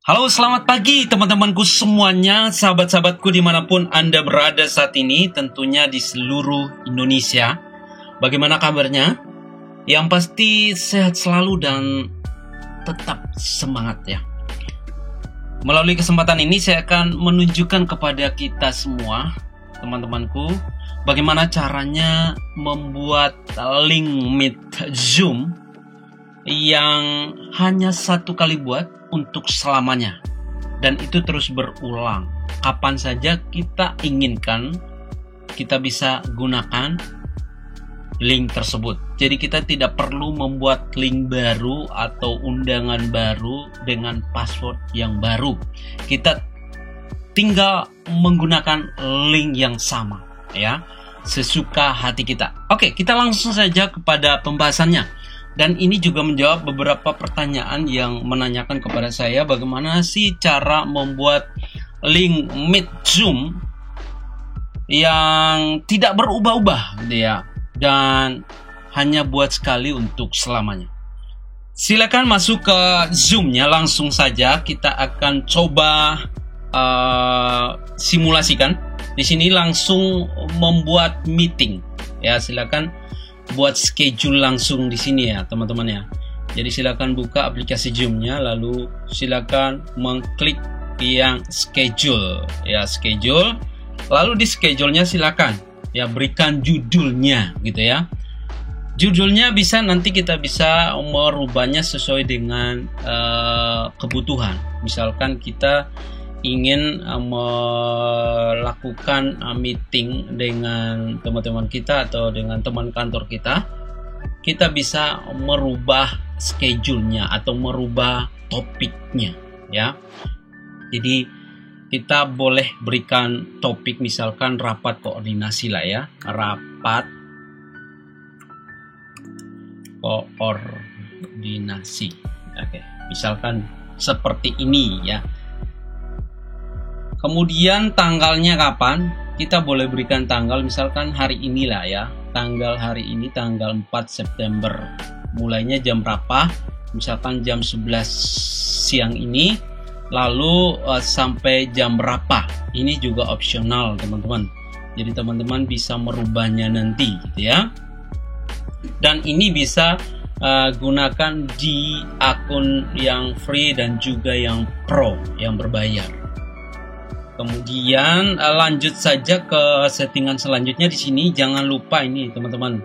Halo, selamat pagi teman-temanku semuanya, sahabat-sahabatku dimanapun Anda berada saat ini, tentunya di seluruh Indonesia. Bagaimana kabarnya? Yang pasti sehat selalu dan tetap semangat ya. Melalui kesempatan ini saya akan menunjukkan kepada kita semua, teman-temanku, bagaimana caranya membuat link Meet Zoom yang hanya satu kali buat untuk selamanya, dan itu terus berulang. Kapan saja kita inginkan, kita bisa gunakan link tersebut. Jadi kita tidak perlu membuat link baru atau undangan baru dengan password yang baru. Kita tinggal menggunakan link yang sama ya, sesuka hati kita. Oke, kita langsung saja kepada pembahasannya. Dan ini juga menjawab beberapa pertanyaan yang menanyakan kepada saya, bagaimana sih cara membuat link Meet Zoom yang tidak berubah-ubah ya, dan hanya buat sekali untuk selamanya. Silakan masuk ke Zoom-nya langsung saja. Kita akan coba simulasikan. Di sini langsung membuat meeting ya, silakan buat schedule langsung di sini ya teman-teman ya. Jadi silakan buka aplikasi Zoom-nya, lalu silakan mengklik yang schedule ya, schedule. Lalu di schedule-nya silakan ya berikan judulnya gitu ya. Judulnya bisa, nanti kita bisa merubahnya sesuai dengan kebutuhan. Misalkan kita ingin melakukan meeting dengan teman-teman kita atau dengan teman kantor kita, kita bisa merubah schedule-nya atau merubah topiknya ya. Jadi kita boleh berikan topik, misalkan rapat koordinasi lah ya, rapat koordinasi. Oke, misalkan seperti ini ya. Kemudian tanggalnya kapan, kita boleh berikan tanggal, misalkan hari inilah ya, tanggal hari ini tanggal 4 September, mulainya jam berapa, misalkan jam 11 siang ini, lalu sampai jam berapa. Ini juga opsional teman-teman, jadi teman-teman bisa merubahnya nanti gitu ya. Dan ini bisa gunakan di akun yang free dan juga yang pro, yang berbayar. Kemudian lanjut saja ke settingan selanjutnya. Di sini jangan lupa ini teman-teman,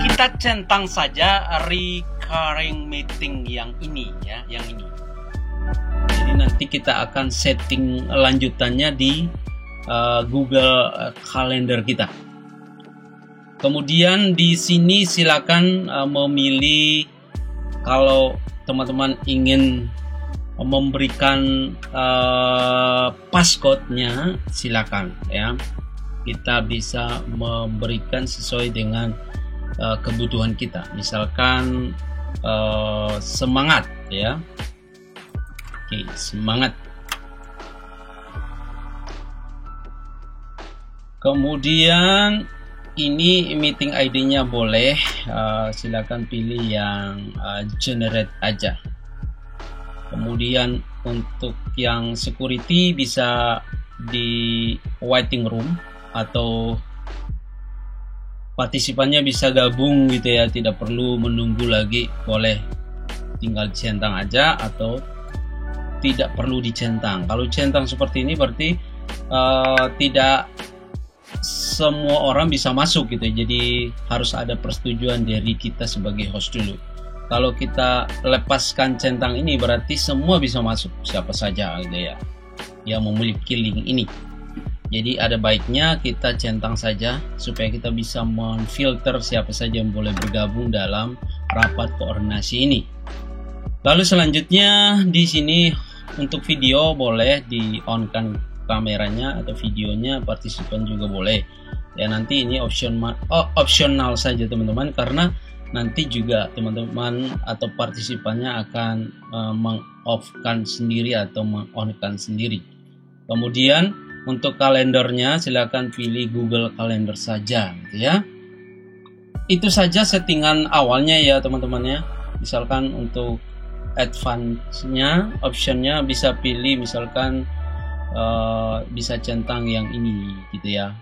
kita centang saja recurring meeting yang ini ya, yang ini. Jadi nanti kita akan setting lanjutannya di Google Calendar kita. Kemudian di sini silakan memilih, kalau teman-teman ingin memberikan passcode-nya, silakan ya. Kita bisa memberikan sesuai dengan kebutuhan kita. Misalkan semangat ya. Oke, semangat. Kemudian ini meeting ID-nya boleh silakan pilih yang generate aja. Kemudian untuk yang security bisa di waiting room, atau partisipannya bisa gabung gitu ya, tidak perlu menunggu lagi, boleh tinggal dicentang aja atau tidak perlu dicentang. Kalau centang seperti ini berarti tidak semua orang bisa masuk gitu, jadi harus ada persetujuan dari kita sebagai host dulu. Kalau kita lepaskan centang ini berarti semua bisa masuk, siapa saja gitu ya, yang memiliki link ini. Jadi ada baiknya kita centang saja supaya kita bisa memfilter siapa saja yang boleh bergabung dalam rapat koordinasi ini. Lalu selanjutnya di sini untuk video boleh di-on-kan kameranya atau videonya, partisipan juga boleh. Ya nanti ini opsional saja teman-teman, karena nanti juga teman-teman atau partisipannya akan meng-off-kan sendiri atau meng-on-kan sendiri. Kemudian untuk kalendernya silakan pilih Google Calendar saja gitu ya. Itu saja settingan awalnya ya teman-teman ya. Misalkan untuk advance-nya, optionnya bisa pilih misalkan bisa centang yang ini gitu ya,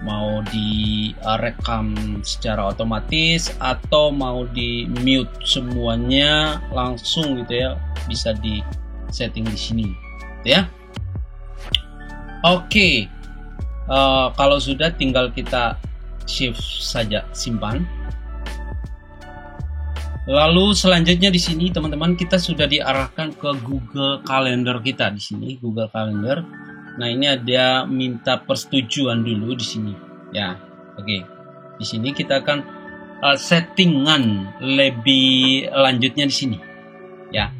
mau direkam secara otomatis atau mau di mute semuanya langsung gitu ya, bisa di setting di sini gitu ya. Oke. Kalau sudah tinggal kita shift saja, simpan. Lalu selanjutnya di sini teman-teman, kita sudah diarahkan ke Google Calendar kita di sini, Google Calendar. Nah, ini ada minta persetujuan dulu di sini ya. Oke. Di sini kita akan settingan lebih lanjutnya di sini ya.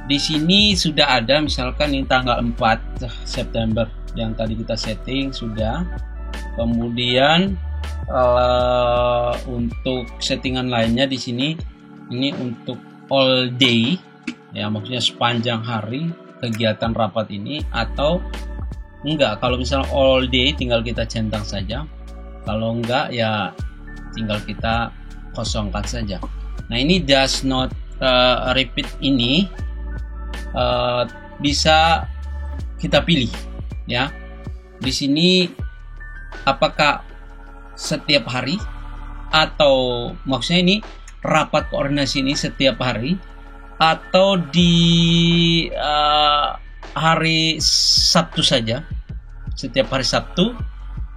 Di sini sudah ada misalkan ini tanggal 4 September yang tadi kita setting sudah. Kemudian untuk settingan lainnya di sini ini untuk all day ya, maksudnya sepanjang hari kegiatan rapat ini, atau enggak, kalau misalnya all day tinggal kita centang saja, kalau enggak ya tinggal kita kosongkan saja. Nah, ini does not repeat ini bisa kita pilih ya. Di sini apakah setiap hari atau maksudnya ini rapat koordinasi ini setiap hari atau di hari Sabtu saja, setiap hari Sabtu,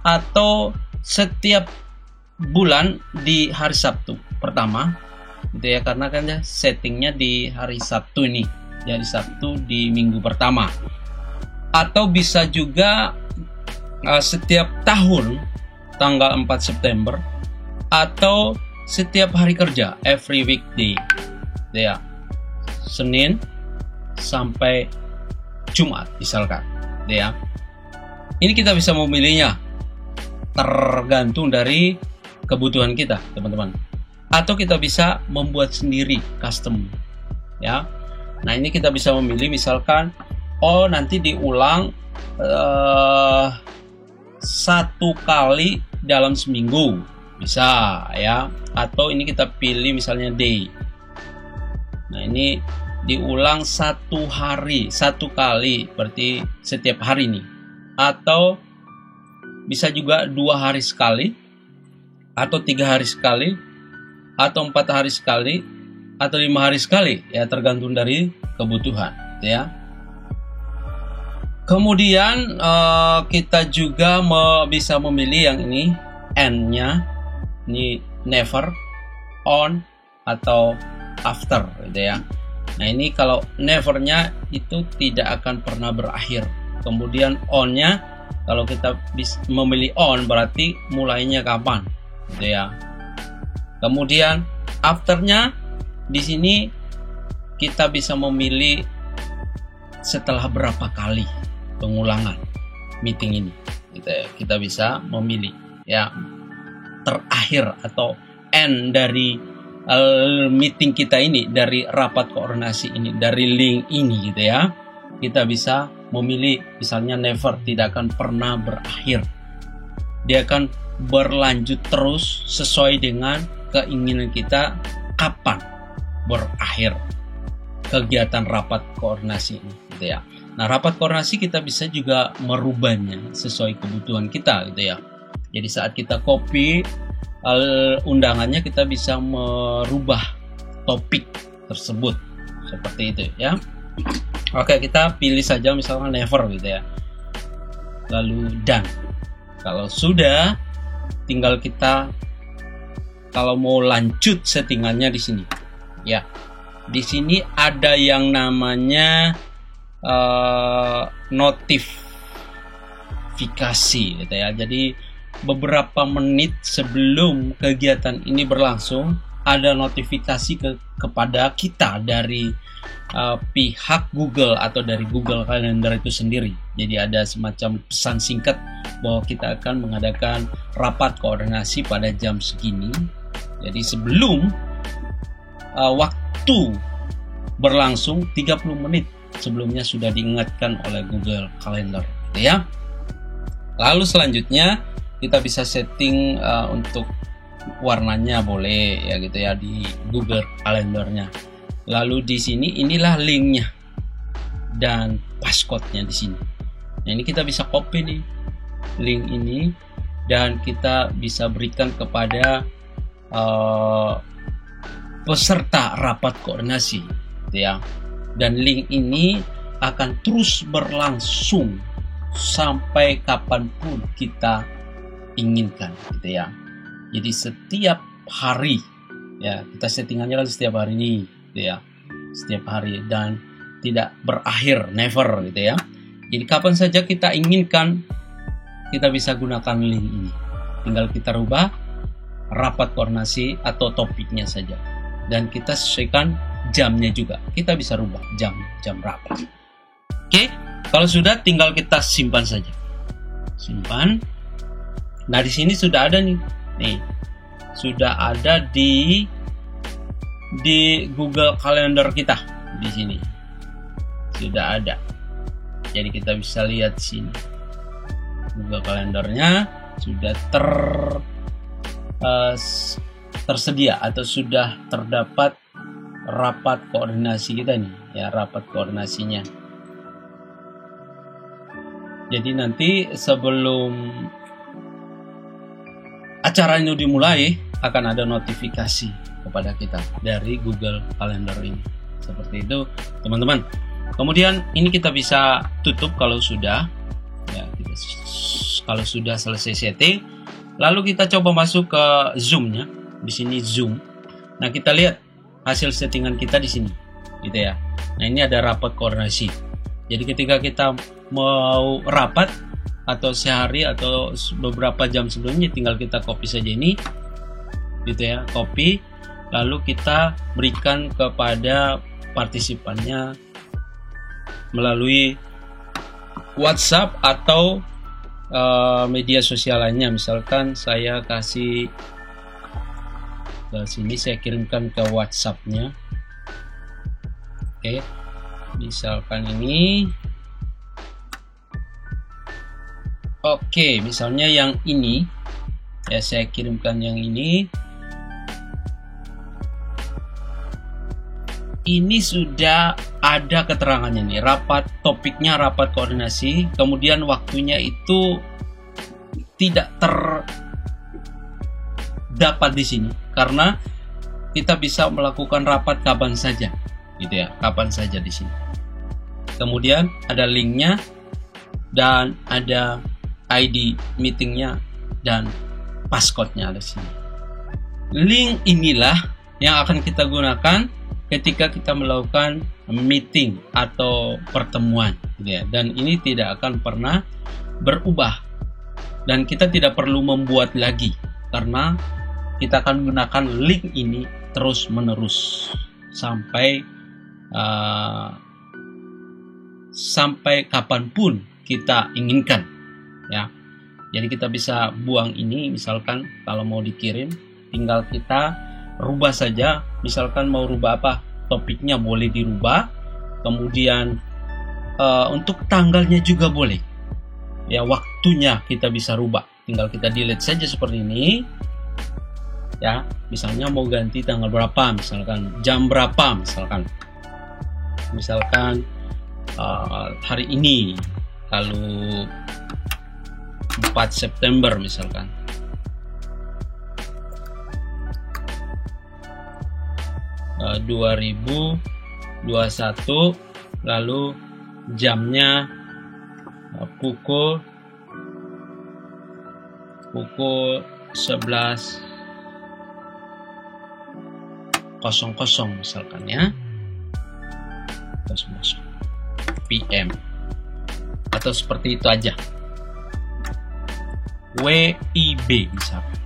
atau setiap bulan di hari Sabtu pertama gitu ya, karena kan ya settingnya di hari Sabtu ini, jadi Sabtu di minggu pertama. Atau bisa juga setiap tahun tanggal 4 September, atau setiap hari kerja, every weekday ya, Senin sampai Jumat misalkan ya. Ini kita bisa memilihnya tergantung dari kebutuhan kita teman-teman, atau kita bisa membuat sendiri custom ya. Nah, ini kita bisa memilih misalkan nanti diulang 1 kali dalam seminggu bisa ya, atau ini kita pilih misalnya day. Nah, ini diulang 1 hari 1 kali, berarti setiap hari nih, atau bisa juga 2 hari sekali, atau 3 hari sekali, atau 4 hari sekali, atau 5 hari sekali ya, tergantung dari kebutuhan ya. Kemudian kita juga bisa memilih yang ini N-nya, ini never, on, atau after gitu ya. Nah, ini kalau never-nya itu tidak akan pernah berakhir. Kemudian on-nya, kalau kita memilih on berarti mulainya kapan gitu ya. Kemudian after-nya di sini kita bisa memilih setelah berapa kali pengulangan meeting ini gitu ya. Kita bisa memilih ya terakhir atau end dari meeting kita ini, dari rapat koordinasi ini, dari link ini gitu ya. Kita bisa memilih misalnya never, tidak akan pernah berakhir, dia akan berlanjut terus sesuai dengan keinginan kita kapan berakhir kegiatan rapat koordinasi ini gitu ya. Nah, rapat koordinasi kita bisa juga merubahnya sesuai kebutuhan kita gitu ya. Jadi saat kita copy undangannya, kita bisa merubah topik tersebut seperti itu ya. Oke, kita pilih saja misalnya never gitu ya, lalu done. Kalau sudah, tinggal kita kalau mau lanjut settingannya di sini ya. Di sini ada yang namanya notifikasi gitu ya. Jadi beberapa menit sebelum kegiatan ini berlangsung, ada notifikasi kepada kita dari pihak Google atau dari Google Calendar itu sendiri. Jadi ada semacam pesan singkat bahwa kita akan mengadakan rapat koordinasi pada jam segini. Jadi sebelum waktu berlangsung 30 menit sebelumnya sudah diingatkan oleh Google Calendar gitu ya. Lalu selanjutnya kita bisa setting untuk warnanya boleh ya gitu ya di Google Calendarnya. Lalu di sini inilah linknya dan passcode-nya di sini. Nah, ini kita bisa copy nih link ini dan kita bisa berikan kepada peserta rapat koordinasi, gitu ya. Dan link ini akan terus berlangsung sampai kapanpun kita inginkan, gitu ya. Jadi setiap hari, ya, kita settingannya kan setiap hari ini, gitu ya, setiap hari, dan tidak berakhir, never, gitu ya. Jadi kapan saja kita inginkan, kita bisa gunakan link ini. Tinggal kita rubah rapat koordinasi atau topiknya saja, dan kita sesuaikan jamnya juga. Kita bisa rubah jam rapat. Oke, kalau sudah tinggal kita simpan saja. Simpan. Nah, di sini sudah ada nih. Nih, sudah ada di Google Calendar kita. Di sini sudah ada. Jadi kita bisa lihat di sini. Google Kalendernya sudah tersedia atau sudah terdapat rapat koordinasi kita nih, ya, rapat koordinasinya. Jadi nanti sebelum acara ini dimulai akan ada notifikasi kepada kita dari Google Calendar ini. Seperti itu, teman-teman. Kemudian ini kita bisa tutup kalau sudah, ya, kalau sudah selesai setting. Lalu kita coba masuk ke Zoom-nya. Di sini Zoom. Nah, kita lihat hasil settingan kita di sini, gitu ya. Nah, ini ada rapat koordinasi. Jadi ketika kita mau rapat atau sehari atau beberapa jam sebelumnya, tinggal kita copy saja ini, gitu ya, copy. Lalu kita berikan kepada partisipannya melalui WhatsApp atau media sosial lainnya. Misalkan saya kasih ke sini, saya kirimkan ke WhatsApp-nya. Oke, misalkan ini. Oke, misalnya yang ini, ya, saya kirimkan yang ini. Ini sudah ada keterangannya nih, rapat topiknya, rapat koordinasi, kemudian waktunya itu tidak terdapat di sini karena kita bisa melakukan rapat kapan saja, gitu ya, kapan saja di sini. Kemudian ada linknya dan ada ID meetingnya dan passcode-nya ada di sini. Link inilah yang akan kita gunakan ketika kita melakukan meeting atau pertemuan, gitu ya. Dan ini tidak akan pernah berubah dan kita tidak perlu membuat lagi karena kita akan gunakan link ini terus menerus sampai kapanpun kita inginkan, ya. Jadi kita bisa buang ini, misalkan kalau mau dikirim tinggal kita rubah saja. Misalkan mau rubah apa, topiknya boleh dirubah, kemudian untuk tanggalnya juga boleh, ya, waktunya kita bisa rubah, tinggal kita delete saja seperti ini, ya. Misalnya mau ganti tanggal berapa, misalkan jam berapa, misalkan hari ini, lalu 4 September misalkan. 2021, lalu jamnya pukul 11.00 misalkan, ya, 00 PM atau seperti itu aja, WIB misalkan.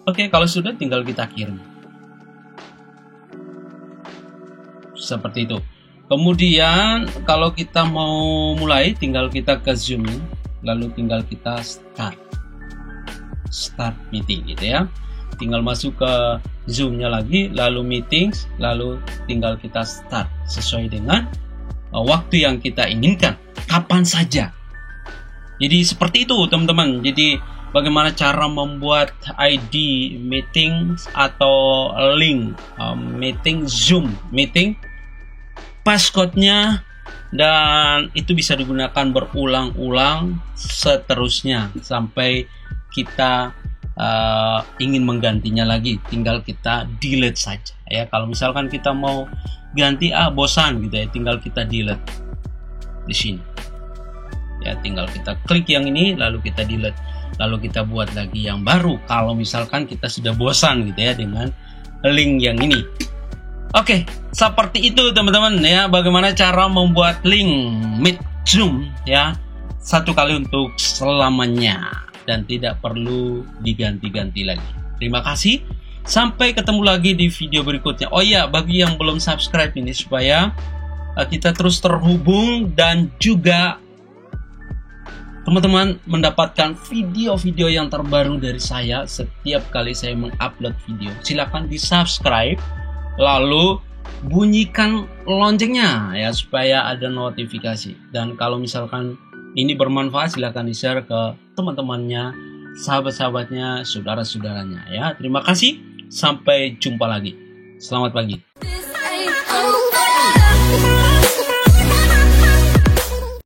Oke, kalau sudah tinggal kita kirim. Seperti itu. Kemudian kalau kita mau mulai, tinggal kita ke Zoom, lalu tinggal kita start meeting, gitu ya. Tinggal masuk ke Zoom-nya lagi, lalu meetings, lalu tinggal kita start sesuai dengan waktu yang kita inginkan, kapan saja. Jadi seperti itu, teman-teman. Jadi bagaimana cara membuat ID meeting atau link meeting Zoom meeting, passcode-nya, dan itu bisa digunakan berulang-ulang seterusnya sampai kita ingin menggantinya lagi. Tinggal kita delete saja ya. Kalau misalkan kita mau ganti bosan gitu ya, tinggal kita delete di sini ya, tinggal kita klik yang ini lalu kita delete, lalu kita buat lagi yang baru kalau misalkan kita sudah bosan gitu ya dengan link yang ini. Oke, seperti itu teman-teman ya, bagaimana cara membuat link Meet Zoom ya, satu kali untuk selamanya dan tidak perlu diganti-ganti lagi. Terima kasih, sampai ketemu lagi di video berikutnya. Oh ya, bagi yang belum subscribe ini supaya kita terus terhubung dan juga teman-teman mendapatkan video-video yang terbaru dari saya setiap kali saya mengupload video. Silakan di subscribe, lalu bunyikan loncengnya ya supaya ada notifikasi. Dan kalau misalkan ini bermanfaat, silakan di share ke teman-temannya, sahabat-sahabatnya, saudara-saudaranya ya. Terima kasih, sampai jumpa lagi. Selamat pagi.